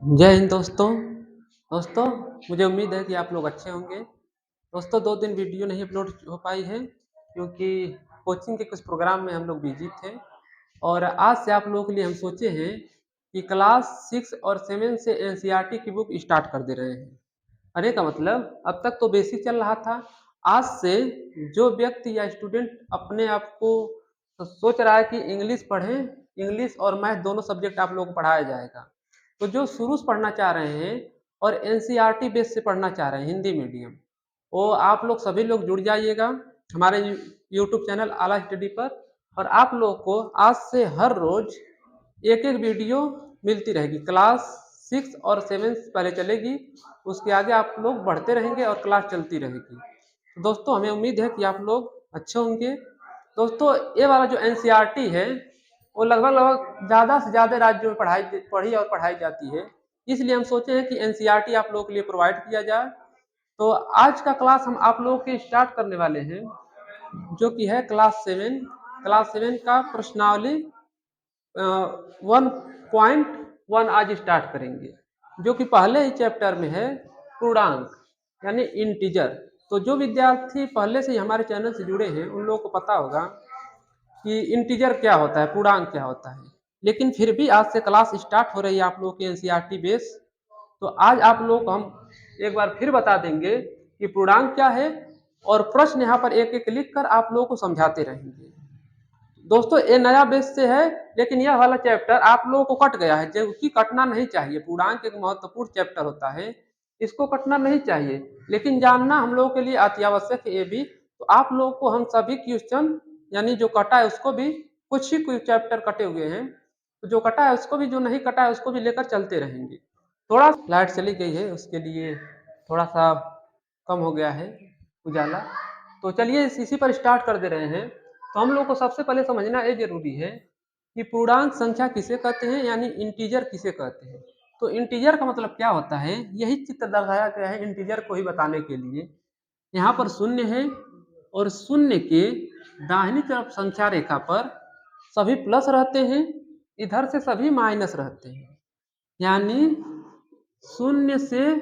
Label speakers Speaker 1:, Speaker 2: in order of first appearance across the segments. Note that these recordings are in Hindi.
Speaker 1: जय हिंद दोस्तों मुझे उम्मीद है कि आप लोग अच्छे होंगे। दोस्तों 2 दिन वीडियो नहीं अपलोड हो पाई है क्योंकि कोचिंग के कुछ प्रोग्राम में हम लोग बिजी थे और आज से आप लोगों के लिए हम सोचे हैं कि क्लास 6 और 7 से एनसीईआरटी की बुक स्टार्ट कर दे रहे हैं। कहने का मतलब अब तक तो बेसिक चल रहा था। आज से जो व्यक्ति या स्टूडेंट अपने आप को सोच रहा है कि इंग्लिश पढ़ें, इंग्लिश और मैथ दोनों सब्जेक्ट आप लोगों को पढ़ाया जाएगा। तो जो शुरू से पढ़ना चाह रहे हैं और एनसीईआरटी बेस से पढ़ना चाह रहे हैं हिंदी मीडियम, वो आप लोग सभी लोग जुड़ जाइएगा हमारे यूट्यूब चैनल आला स्टडी पर। और आप लोग को आज से हर रोज एक एक वीडियो मिलती रहेगी। क्लास 6 और 7 पहले चलेगी, उसके आगे आप लोग बढ़ते रहेंगे और क्लास चलती रहेगी। तो दोस्तों हमें उम्मीद है कि आप लोग अच्छे होंगे। दोस्तों ये वाला जो एनसीईआरटी है वो लगभग लगभग ज़्यादा से ज़्यादा राज्यों में पढ़ी और पढ़ाई जाती है। इसलिए हम सोचे हैं कि एनसीईआरटी आप लोगों के लिए प्रोवाइड किया जाए। तो आज का क्लास हम आप लोगों के स्टार्ट करने वाले हैं जो कि है क्लास 7 का प्रश्नावली 1.1 आज स्टार्ट करेंगे, जो कि पहले ही चैप्टर में है पूर्णांक यानी इंटीजर। तो जो विद्यार्थी पहले से ही हमारे चैनल से जुड़े हैं उन लोगों को पता होगा कि इंटीजर क्या होता है, पूर्णांक क्या होता है। लेकिन फिर भी आज से क्लास स्टार्ट हो रही है आप लोगों की एनसीईआरटी बेस। तो आज आप लोग को हम एक बार फिर बता देंगे कि पूर्णांक क्या है और प्रश्न यहाँ पर एक एक लिख कर आप लोगों को समझाते रहेंगे। दोस्तों ये नया बेस से है, लेकिन यह वाला चैप्टर आप लोगों को कट गया है, जो कि कटना नहीं चाहिए। पूर्णांक एक महत्वपूर्ण चैप्टर होता है, इसको कटना नहीं चाहिए, लेकिन जानना हम लोगों के लिए अति आवश्यक है ये भी। तो आप लोगों को हम सभी क्वेश्चन यानी जो कटा है उसको भी, कुछ ही कुछ चैप्टर कटे हुए हैं तो जो कटा है उसको भी, जो नहीं कटा है उसको भी लेकर चलते रहेंगे। थोड़ा लाइट चली गई है उसके लिए थोड़ा सा कम हो गया है उजाला। तो चलिए इसी पर स्टार्ट कर दे रहे हैं। तो हम लोग को सबसे पहले समझना ये जरूरी है कि पूर्णांक संख्या किसे कहते हैं यानी इंटीजर किसे कहते हैं। तो इंटीजर का मतलब क्या होता है, यही चित्र दर्शाया गया है इंटीजर को ही बताने के लिए। यहाँ पर शून्य है और शून्य के दाहिनी तरफ संख्या रेखा पर सभी प्लस रहते हैं, इधर से सभी माइनस रहते हैं। यानी शून्य से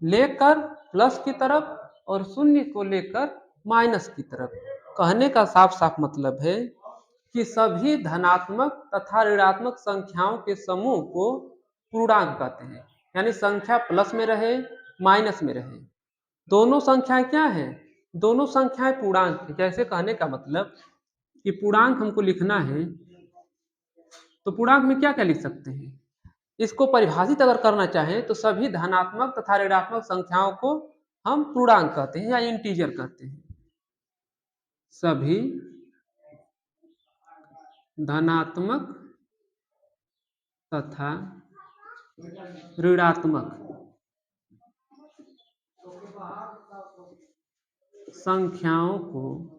Speaker 1: लेकर प्लस की तरफ और शून्य को लेकर माइनस की तरफ। कहने का साफ साफ मतलब है कि सभी धनात्मक तथा ऋणात्मक संख्याओं के समूह को पूर्णांक कहते हैं। यानी संख्या प्लस में रहे माइनस में रहे, दोनों संख्याएं क्या हैं, दोनों संख्याएं पूर्णांक है। जैसे कहने का मतलब कि पूर्णांक हमको लिखना है तो पूर्णांक में क्या क्या लिख सकते हैं, इसको परिभाषित अगर करना चाहें तो सभी धनात्मक तथा ऋणात्मक संख्याओं को हम पूर्णांक कहते हैं या इंटीजर कहते हैं। सभी धनात्मक तथा ऋणात्मक संख्याओं को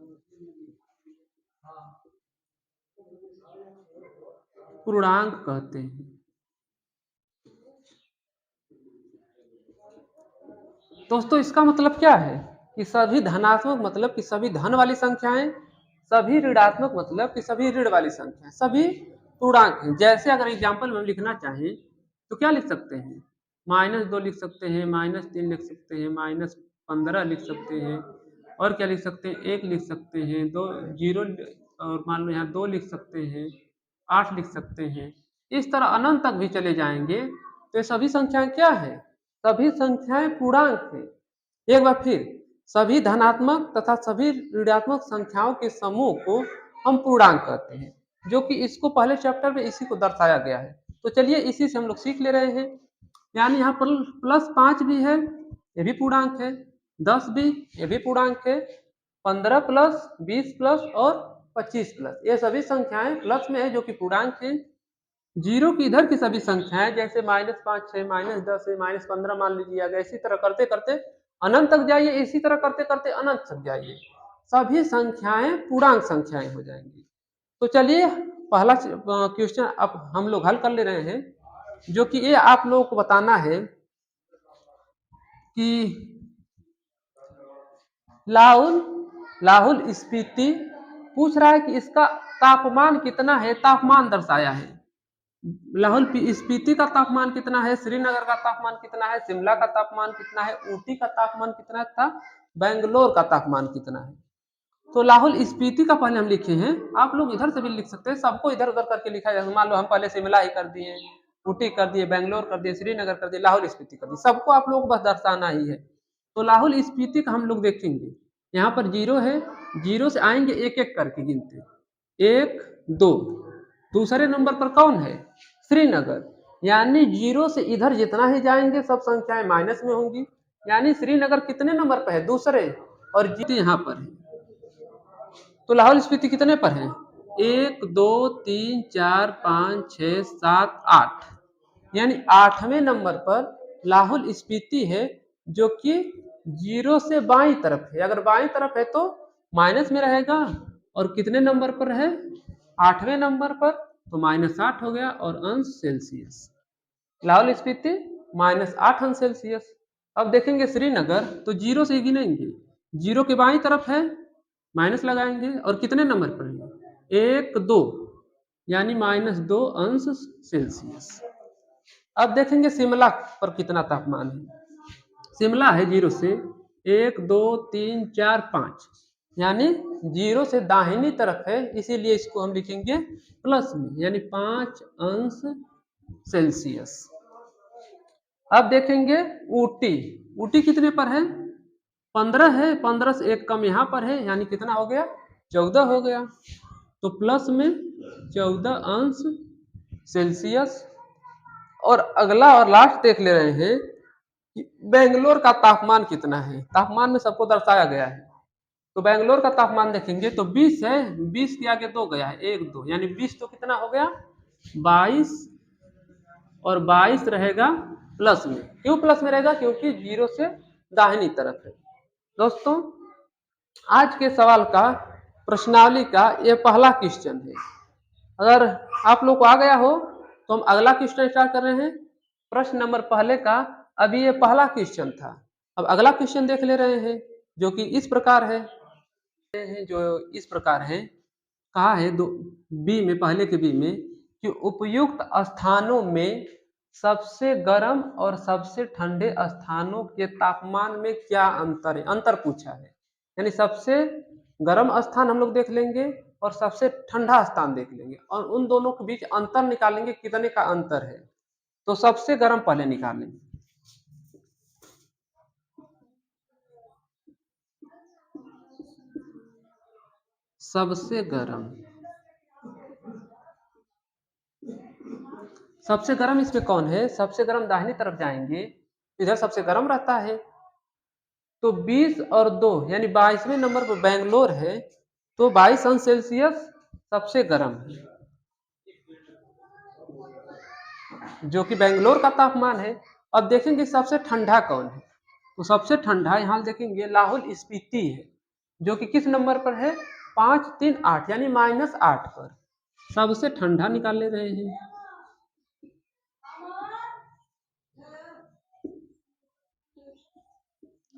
Speaker 1: पूर्णांक कहते हैं। दोस्तों इसका मतलब क्या है कि सभी धनात्मक मतलब कि सभी धन वाली संख्याएं, सभी ऋणात्मक मतलब कि सभी ऋण वाली संख्याएं, सभी पूर्णांक हैं। जैसे अगर एग्जाम्पल में लिखना चाहें तो क्या लिख सकते हैं, -2 लिख सकते हैं, -3 लिख सकते हैं, -15 लिख सकते हैं, और क्या लिख सकते हैं, 1 लिख सकते हैं, 2 जीरो, और मान लो यहाँ 2 लिख सकते हैं, 8 लिख सकते हैं। इस तरह अनंत तक भी चले जाएंगे तो ये सभी संख्याएं क्या है, सभी संख्याएं पूर्णांक है। एक बार फिर, सभी धनात्मक तथा सभी ऋणात्मक संख्याओं के समूह को हम पूर्णांक कहते हैं, जो कि इसको पहले चैप्टर में इसी को दर्शाया गया है। तो चलिए इसी से हम लोग सीख ले रहे हैं। यानी यहाँ पर +5 भी है, ये भी पूर्णांक है, 10 भी, ये भी पूर्णांक है, 15 प्लस, 20 प्लस और 25 प्लस, ये सभी संख्याएं प्लस में है जो कि पूर्णांक है। जीरो की इधर की सभी संख्याएं जैसे -5 है, -10 है, -15 मान लीजिए, अगर इसी तरह करते करते अनंत तक जाइए, इसी तरह करते करते अनंत तक जाइए, सभी संख्याएं पूर्णांक संख्याएं हो जाएंगी। तो चलिए पहला क्वेश्चन अब हम लोग हल कर ले रहे हैं, जो कि ये आप लोगों को बताना है कि लाहौल लाहौल स्पीति पूछ रहा है कि इसका तापमान कितना है, तापमान दर्शाया है। लाहौल स्पीति का तापमान कितना है, श्रीनगर का तापमान कितना है, शिमला का तापमान कितना है, ऊटी का तापमान कितना था, बेंगलोर का तापमान कितना है। तो लाहौल स्पीति का पहले हम लिखे हैं, आप लोग इधर से भी लिख सकते हैं, सबको इधर उधर करके लिखा जाए। मान लो हम पहले शिमला ही कर दिए, ऊटी कर दिए, बेंगलोर कर दिए, श्रीनगर कर दिए, लाहौल स्पीति कर दिए, सबको आप लोगों को बस दर्शाना ही है। तो लाहौल स्पीति का हम लोग देखेंगे, यहाँ पर जीरो है, जीरो से आएंगे एक एक करके गिनते, 1 2। दूसरे नंबर पर कौन है, श्रीनगर, यानी जीरो से इधर जितना ही जाएंगे सब संख्याएं माइनस में होंगी, यानी श्रीनगर कितने नंबर पर है, दूसरे, और जीरो यहाँ पर है। तो लाहौल स्पीति कितने पर है, 1 2 3 4 5 6 7 8, यानी 8वें नंबर पर लाहौल स्पीति है, जो कि जीरो से बाईं तरफ है। अगर बाईं तरफ है तो माइनस में रहेगा, और कितने नंबर पर है, 8वें नंबर पर, तो -8 हो गया, और अंश सेल्सियस। लाहौल स्पीति -8 अंश सेल्सियस। अब देखेंगे श्रीनगर, तो जीरो से गिनेंगे, जीरो के बाईं तरफ है, माइनस लगाएंगे, और कितने नंबर पर है, 1 2, यानी -2 अंश सेल्सियस। अब देखेंगे शिमला पर कितना तापमान है, शिमला है जीरो से 1 2 3 4 5, यानी जीरो से दाहिनी तरफ है, इसीलिए इसको हम लिखेंगे प्लस में, यानी 5 अंश सेल्सियस। अब देखेंगे ऊटी, ऊटी कितने पर है, 15 है, 15 से एक कम यहाँ पर है, यानी कितना हो गया, 14 हो गया, तो प्लस में 14 अंश सेल्सियस। और अगला और लास्ट देख ले रहे हैं कि बेंगलोर का तापमान कितना है, तापमान में सबको दर्शाया गया है। तो बेंगलोर का तापमान देखेंगे तो 20 है, 20 के आगे 2 गया है, 1 2, यानी 20 तो कितना हो गया, 22, और 22 रहेगा प्लस में। क्यों प्लस में रहेगा, क्योंकि जीरो से दाहिनी तरफ है। दोस्तों, आज के सवाल का प्रश्नावली का ये पहला क्वेश्चन है। अगर आप लोग को आ गया हो तो हम अगला क्वेश्चन स्टार्ट कर रहे हैं। प्रश्न नंबर पहले का अभी ये पहला क्वेश्चन था, अब अगला क्वेश्चन देख ले रहे हैं, जो कि इस प्रकार है, जो इस प्रकार है, कहा है दो बी में, पहले के बी में, कि उपयुक्त स्थानों में सबसे गर्म और सबसे ठंडे स्थानों के तापमान में क्या अंतर है, अंतर पूछा है, यानी सबसे गर्म स्थान हम लोग देख लेंगे और सबसे ठंडा स्थान देख लेंगे, और उन दोनों के बीच अंतर निकालेंगे, कितने का अंतर है। तो सबसे गर्म पहले निकालेंगे, सबसे गर्म, सबसे गर्म इसमें कौन है, सबसे गर्म दाहिनी तरफ जाएंगे, इधर सबसे गर्म रहता है, तो 20 और 2 यानी 22वें नंबर पर बेंगलोर है, तो 22 अंश सेल्सियस सबसे गर्म है, जो कि बेंगलोर का तापमान है। अब देखेंगे सबसे ठंडा कौन है, तो सबसे ठंडा यहाँ देखेंगे लाहौल स्पीति है, जो कि किस नंबर पर है, 5 3 8, यानी -8 पर। सबसे ठंडा निकाल ले रहे हैं,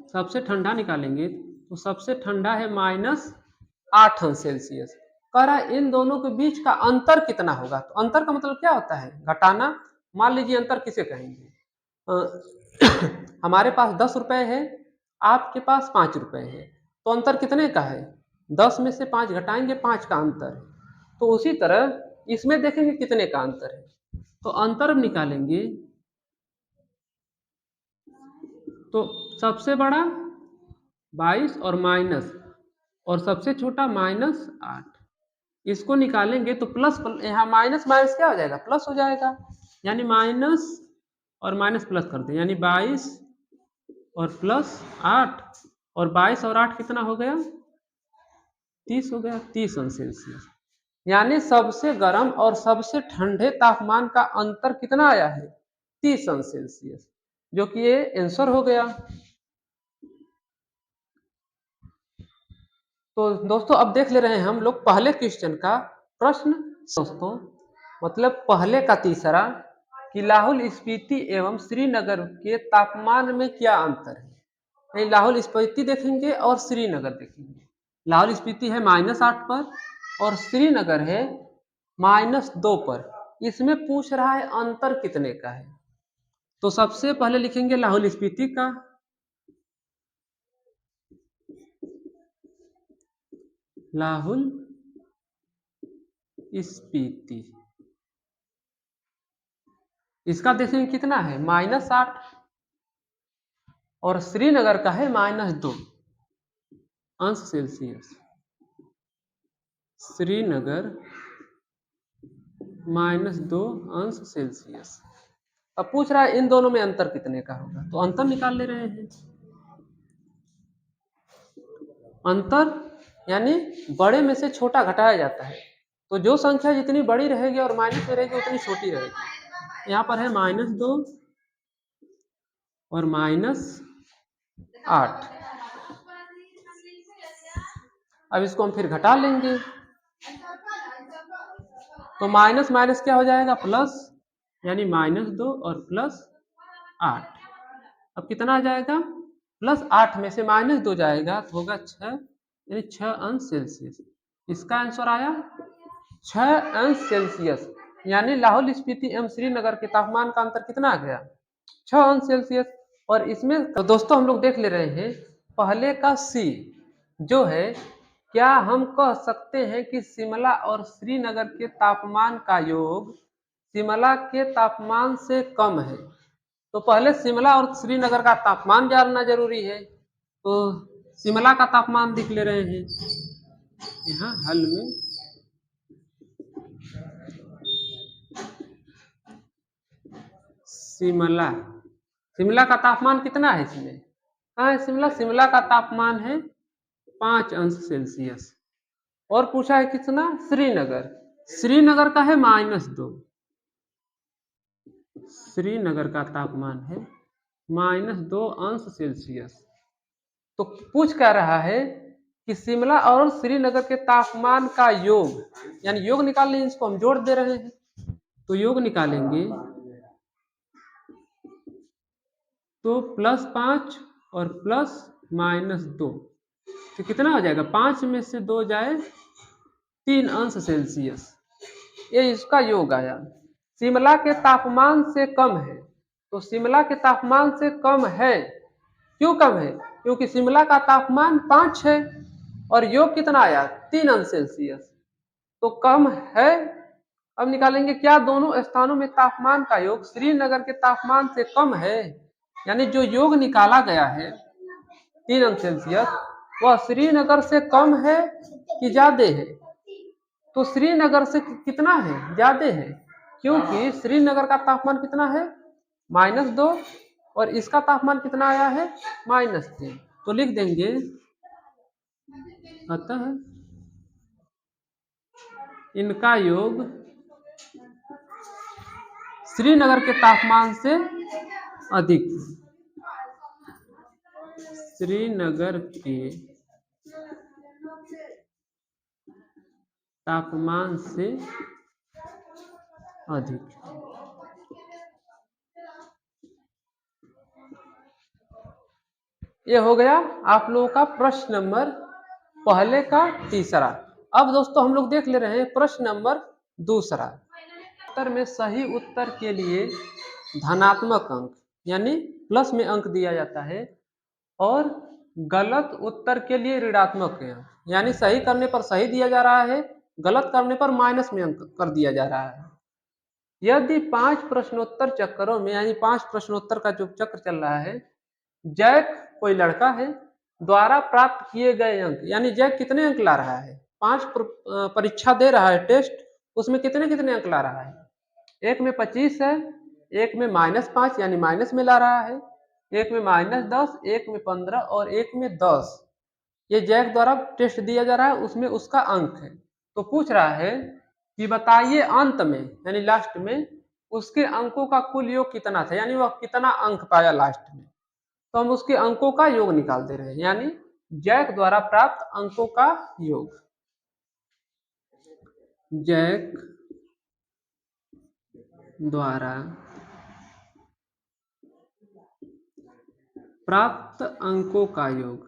Speaker 1: सबसे ठंडा निकालेंगे, तो सबसे ठंडा है -8 अंश सेल्सियस। कह रहा है इन दोनों के बीच का अंतर कितना होगा, तो अंतर का मतलब क्या होता है, घटाना। मान लीजिए अंतर किसे कहेंगे, हमारे पास 10 रुपए है, आपके पास 5 रुपए है, तो अंतर कितने का है, 10 में से 5 घटाएंगे, 5 का अंतर है। तो उसी तरह इसमें देखेंगे कितने का अंतर है, तो अंतर निकालेंगे, तो सबसे बड़ा 22 और माइनस, और सबसे छोटा -8, इसको निकालेंगे तो प्लस, यहाँ माइनस माइनस क्या हो जाएगा, प्लस हो जाएगा, यानी माइनस और माइनस प्लस करते हैं, यानी 22 और प्लस 8, और 22 और 8 कितना हो गया, 30 हो गया, 30 अंश सेल्सियस। यानी सबसे गर्म और सबसे ठंडे तापमान का अंतर कितना आया है, 30 अंश सेल्सियस, जो कि ये आंसर हो गया। तो दोस्तों अब देख ले रहे हैं हम लोग पहले क्वेश्चन का प्रश्न। दोस्तों मतलब पहले का तीसरा, कि लाहौल स्पीति एवं श्रीनगर के तापमान में क्या अंतर है, नहीं लाहौल स्पीति देखेंगे और श्रीनगर देखेंगे। लाहौल स्पीति है -8 पर और श्रीनगर है -2 पर, इसमें पूछ रहा है अंतर कितने का है। तो सबसे पहले लिखेंगे लाहौल स्पीति का, लाहौल स्पीति, इसका देखेंगे कितना है -8, और श्रीनगर का है -2 अंश सेल्सियस। श्रीनगर -2 अंश सेल्सियस। अब पूछ रहा है इन दोनों में अंतर कितने का होगा, तो अंतर निकाल ले रहे हैं। अंतर यानी बड़े में से छोटा घटाया जाता है, तो जो संख्या जितनी बड़ी रहेगी और माइनस में रहेगी उतनी छोटी रहेगी। यहाँ पर है -2 और -8। अब इसको हम फिर घटा लेंगे, तो माइनस माइनस क्या हो जाएगा प्लस, यानी -2 और +8। अब कितना आ जाएगा, +8 में से -2 जाएगा तो होगा 6, यानी 6 अंश सेल्सियस। इसका आंसर आया 6 अंश सेल्सियस। यानी लाहौल स्पीति एवं श्रीनगर के तापमान का अंतर कितना आ गया, 6 अंश सेल्सियस। और इसमें तो दोस्तों हम लोग देख ले रहे हैं पहले का सी जो है, क्या हम कह सकते हैं कि शिमला और श्रीनगर के तापमान का योग शिमला के तापमान से कम है। तो पहले शिमला और श्रीनगर का तापमान जानना जरूरी है, तो शिमला का तापमान लिख ले रहे हैं यहाँ हल में। शिमला, शिमला का तापमान कितना है इसमें, कहाँ है शिमला, शिमला का तापमान है 5 अंश सेल्सियस। और पूछा है कितना, श्रीनगर, श्रीनगर का है -2, श्रीनगर का तापमान है -2 अंश सेल्सियस। तो पूछ क्या रहा है कि शिमला और श्रीनगर के तापमान का योग, यानी योग निकालने, इसको हम जोड़ दे रहे हैं। तो योग निकालेंगे तो +5 और +2, तो कितना हो जाएगा, 5 में से 2 जाए 3 अंश सेल्सियस, ये इसका योग आया। शिमला के तापमान से कम है, तो शिमला के तापमान से कम है, क्यों कम है, क्योंकि शिमला का तापमान 5 है और योग कितना आया 3 अंश सेल्सियस, तो कम है। अब निकालेंगे क्या दोनों स्थानों में तापमान का योग श्रीनगर के तापमान से कम है, यानी जो योग निकाला गया है 3 अंश सेल्सियस वह श्रीनगर से कम है कि ज्यादा है, तो श्रीनगर से कितना है, ज्यादा है, क्योंकि श्रीनगर का तापमान कितना है -2 और इसका तापमान कितना आया है -3। तो लिख देंगे अतः इनका योग श्रीनगर के तापमान से अधिक, श्रीनगर के तापमान से अधिक। ये हो गया आप लोगों का प्रश्न नंबर पहले का तीसरा। अब दोस्तों हम लोग देख ले रहे हैं प्रश्न नंबर दूसरा। उत्तर में सही उत्तर के लिए धनात्मक अंक यानी प्लस में अंक दिया जाता है, और गलत उत्तर के लिए ऋणात्मक अंक, यानी सही करने पर सही दिया जा रहा है, गलत करने पर माइनस में अंक कर दिया जा रहा है। यदि 5 प्रश्नोत्तर चक्करों में, यानी 5 प्रश्नोत्तर का जो चक्र चल रहा है, जैक कोई लड़का है द्वारा प्राप्त किए गए अंक, यानी जैक कितने अंक ला रहा है, 5 परीक्षा दे रहा है टेस्ट, उसमें कितने कितने अंक ला रहा है, एक में 25 है, एक में -5 यानी माइनस में ला रहा है, एक में -10, एक में 15 और एक में 10। ये जैक द्वारा टेस्ट दिया जा रहा है, उसमें उसका अंक है। तो पूछ रहा है कि बताइए अंत में, यानी लास्ट में उसके अंकों का कुल योग कितना था, यानी वह कितना अंक पाया लास्ट में। तो हम उसके अंकों का योग निकाल दे रहे हैं, यानी जैक द्वारा प्राप्त अंकों का योग। जैक द्वारा प्राप्त अंकों का योग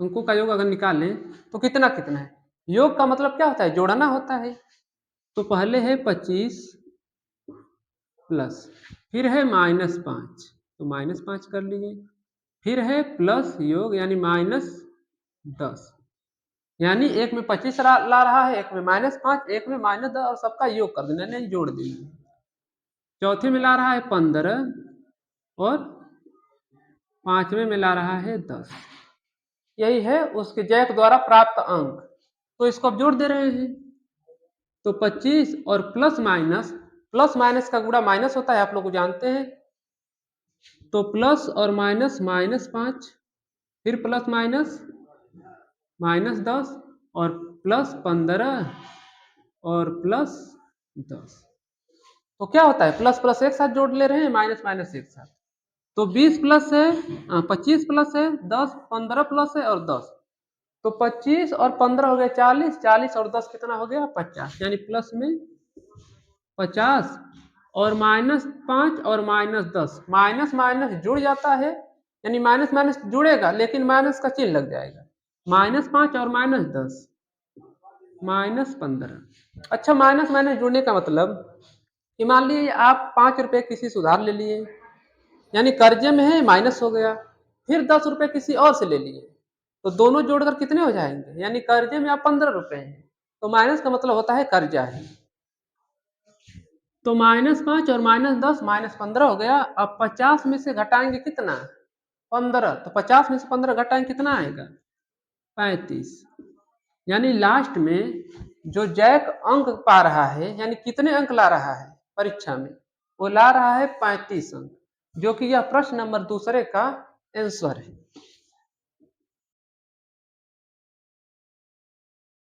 Speaker 1: अंकों का योग अगर निकालें तो कितना कितना है। योग का मतलब क्या होता है, जोड़ना होता है। तो पहले है 25 प्लस, फिर है -5, तो -5 कर लीजिए, फिर है प्लस योग यानी -10, यानी एक में 25 ला रहा है, एक में -5, एक में -10 और सबका योग कर देना यानी जोड़ देंगे। चौथे में ला रहा है 15 और पांचवें में ला रहा है 10। यही है उसके जैक द्वारा प्राप्त अंक। तो इसको अब जोड़ दे रहे हैं। तो 25 और प्लस माइनस का गुणा माइनस होता है, आप लोग को जानते हैं। तो प्लस और माइनस -5, फिर प्लस माइनस -10 और प्लस 15 और प्लस 10। तो क्या होता है, प्लस प्लस एक साथ जोड़ ले रहे हैं, माइनस माइनस एक साथ। तो 20 प्लस है, 25 प्लस है 10, 15 प्लस है और 10। तो 25 और 15 हो गया 40, 40 और 10 कितना हो गया 50, यानी प्लस में 50 और -5 और -10, माइनस माइनस जुड़ जाता है, यानी माइनस माइनस जुड़ेगा लेकिन माइनस का चिन्ह लग जाएगा। -5 और -10 -15। अच्छा, माइनस माइनस जुड़ने का मतलब कि मान लीजिए आप 5 रुपए किसी से उधार ले लिए, यानी कर्जे में है, माइनस हो गया। फिर 10 रुपए किसी और से ले लिए, तो दोनों जोड़कर कितने हो जाएंगे, यानी कर्जे में आप 15 रुपए हैं, तो माइनस का मतलब होता है कर्जा है। तो -5 और -10 -15 हो गया। अब 50 में से घटाएंगे कितना, 15। तो 50 में से 15 घटाएंगे कितना आएगा, 35। यानी लास्ट में जो जैक अंक पा रहा है, यानी कितने अंक ला रहा है परीक्षा में, वो ला रहा है 35 अंक, जो कि यह प्रश्न नंबर दूसरे का आंसर है।